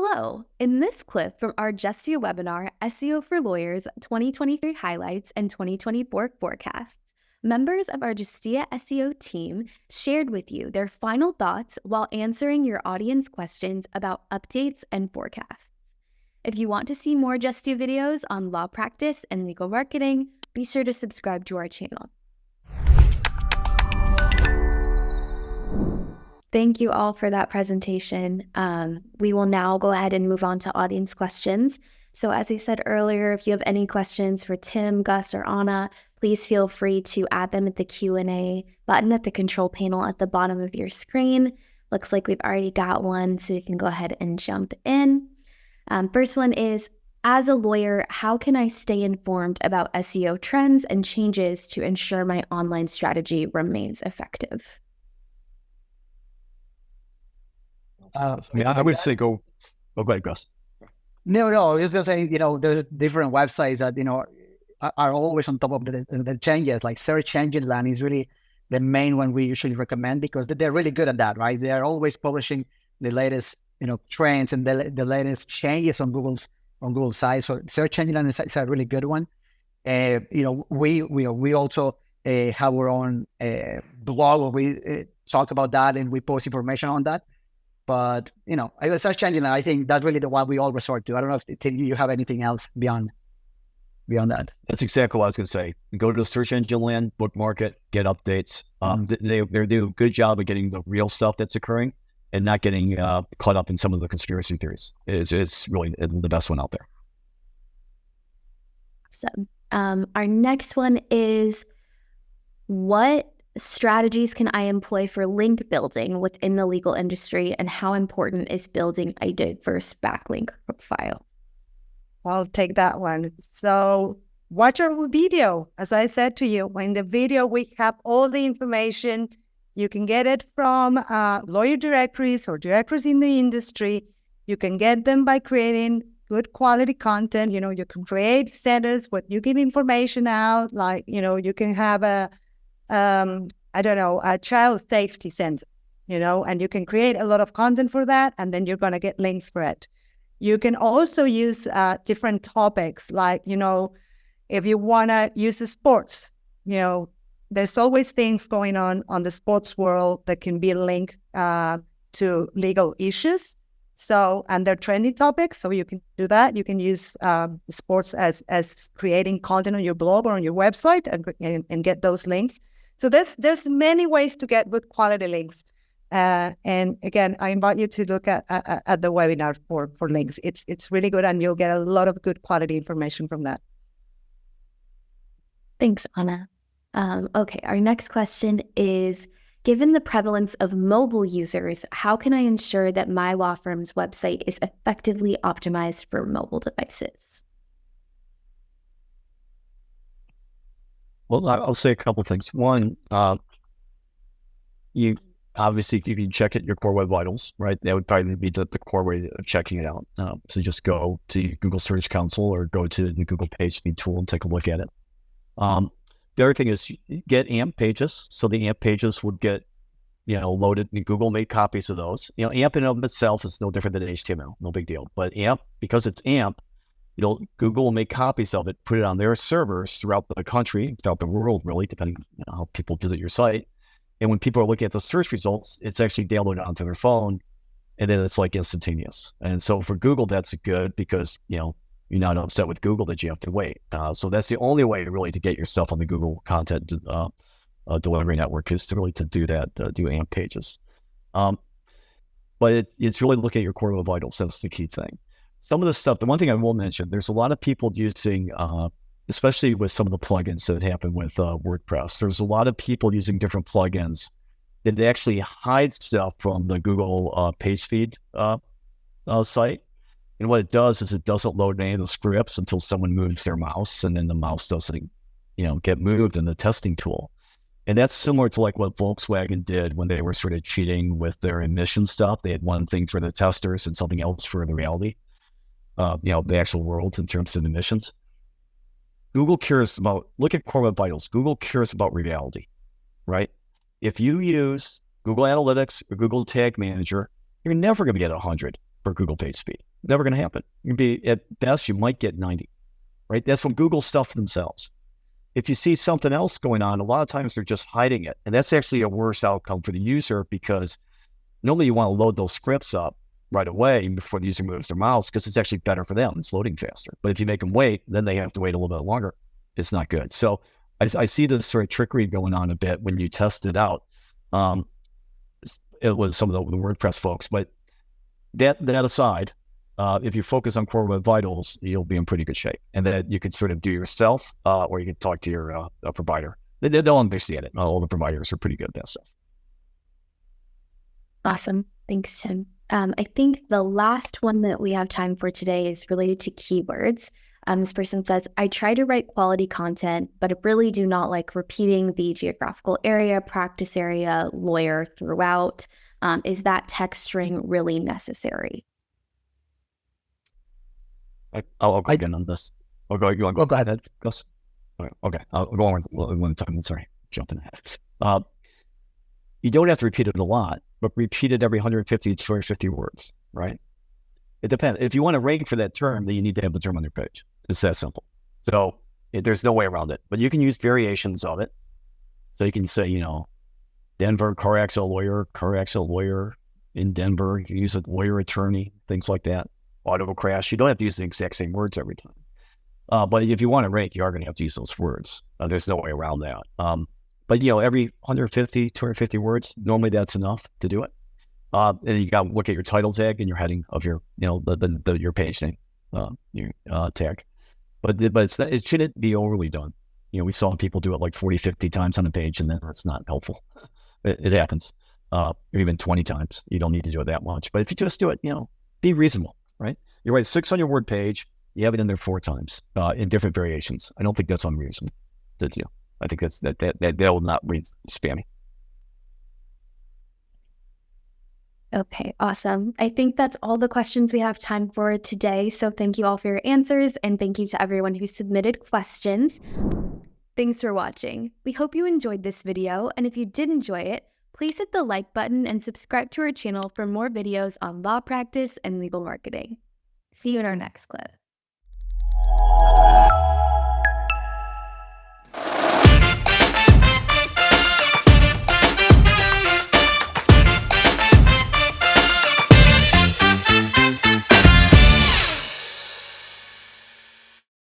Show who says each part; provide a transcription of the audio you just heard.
Speaker 1: Hello! In this clip from our Justia webinar, SEO for Lawyers 2023 Highlights and 2024 Forecasts, members of our Justia SEO team shared with you their final thoughts while answering your audience questions about updates and forecasts. If you want to see more Justia videos on law practice and legal marketing, be sure to subscribe to our channel. Thank you all for that presentation. We will now go ahead and move on to audience questions. So as I said earlier, if you have any questions for Tim, Gus, or Anna, please feel free to add them at the Q&A button at the control panel at the bottom of your screen. Looks like we've already got one, so you can go ahead and jump in. First one is, as a lawyer, how can I stay informed about SEO trends and changes to ensure my online strategy remains effective?
Speaker 2: I would say go ahead, Gus.
Speaker 3: No, I was just saying, there's different websites that, are always on top of the changes. Like Search Engine Land is really the main one we usually recommend because they're really good at that, right? They're always publishing the latest, trends and the latest changes on Google's site. So Search Engine Land is a really good one. We also have our own blog where we talk about that and we post information on that. But, Search Engine, I think that's really the one we all resort to. I don't know if you have anything else beyond that.
Speaker 2: That's exactly what I was going to say. Go to Search Engine Land, bookmark it, get updates. They do a good job of getting the real stuff that's occurring and not getting caught up in some of the conspiracy theories. It's really the best one out there.
Speaker 1: So our next one is, what strategies can I employ for link building within the legal industry, and how important is building a diverse backlink profile?
Speaker 4: I'll take that one. So watch our video. As I said to you, in the video, we have all the information. You can get it from lawyer directories or directories in the industry. You can get them by creating good quality content. You can create centers where you give information out. Like, you can have a child safety center, and you can create a lot of content for that, and then you're going to get links for it. You can also use different topics, like, if you want to use the sports, there's always things going on the sports world that can be linked to legal issues. So, and they're trending topics, so you can do that. You can use sports as creating content on your blog or on your website and get those links. So there's many ways to get good quality links. And again, I invite you to look at the webinar for links. It's really good, and you'll get a lot of good quality information from that.
Speaker 1: Thanks, Anna. Okay, our next question is, given the prevalence of mobile users, how can I ensure that my law firm's website is effectively optimized for mobile devices?
Speaker 2: Well, I'll say a couple of things. One, you obviously, if you check it, your Core Web Vitals, right? That would probably be the core way of checking it out. So just go to Google Search Console or go to the Google PageSpeed tool and take a look at it. The other thing is get AMP pages. So the AMP pages would get, loaded. Google made copies of those. AMP in and of itself is no different than HTML, no big deal. But AMP, because it's AMP, Google will make copies of it, put it on their servers throughout the country, throughout the world, really, depending on how people visit your site. And when people are looking at the search results, it's actually downloaded onto their phone, and then it's like instantaneous. And so for Google, that's good because, you're not upset with Google that you have to wait. So that's the only way really to get your stuff on the Google content delivery network is to really to do that, do AMP pages. But it's really look at your core vitals. That's the key thing. Some of the stuff, the one thing I will mention, there's a lot of people using, especially with some of the plugins that happen with WordPress, there's a lot of people using different plugins that actually hide stuff from the Google PageSpeed site. And what it does is it doesn't load any of the scripts until someone moves their mouse, and then the mouse doesn't, get moved in the testing tool. And that's similar to like what Volkswagen did when they were sort of cheating with their emission stuff. They had one thing for the testers and something else for the reality. The actual world in terms of emissions. Google cares about, look at Core Web Vitals. Google cares about reality, right? If you use Google Analytics or Google Tag Manager, you're never going to get 100 for Google PageSpeed. Never going to happen. You'd be, at best, you might get 90, right? That's from Google stuff themselves. If you see something else going on, a lot of times they're just hiding it. And that's actually a worse outcome for the user, because normally you want to load those scripts up right away before the user moves their mouse, because it's actually better for them. It's loading faster. But if you make them wait, then they have to wait a little bit longer. It's not good. So I see this sort of trickery going on a bit when you test it out. It was some of the WordPress folks, but that aside, if you focus on Core Web Vitals, you'll be in pretty good shape. And that you can sort of do yourself, or you can talk to your provider. They'll understand it. All the providers are pretty good at that stuff.
Speaker 1: Awesome. Thanks, Tim. I think the last one that we have time for today is related to keywords. This person says, I try to write quality content, but I really do not like repeating the geographical area, practice area, lawyer throughout. Is that text string really necessary?
Speaker 2: I'll go again on this. You want to go?
Speaker 3: Go ahead.
Speaker 2: Gus? Okay. I'll go on one time. Sorry, jumping ahead. You don't have to repeat it a lot, but repeat it every 150 to 250 words, right? It depends. If you want to rank for that term, then you need to have the term on your page. It's that simple. So there's no way around it. But you can use variations of it. So you can say, Denver car accident lawyer in Denver. You can use a lawyer attorney, things like that. Auto crash. You don't have to use the exact same words every time. But if you want to rank, you are going to have to use those words. There's no way around that. But every 150, 250 words, normally that's enough to do it. And you got to look at your title tag and your heading of your, your page name, your tag. But it shouldn't be overly done. We saw people do it like 40, 50 times on a page, and then that's not helpful. It happens. Or even 20 times. You don't need to do it that much. But if you just do it, be reasonable, right? You write 600-word page, you have it in there 4 times in different variations. I don't think that's unreasonable to do. I think that will not read spammy.
Speaker 1: Okay, awesome. I think that's all the questions we have time for today. So thank you all for your answers, and thank you to everyone who submitted questions. Thanks for watching. We hope you enjoyed this video, and if you did enjoy it, please hit the like button and subscribe to our channel for more videos on law practice and legal marketing. See you in our next clip.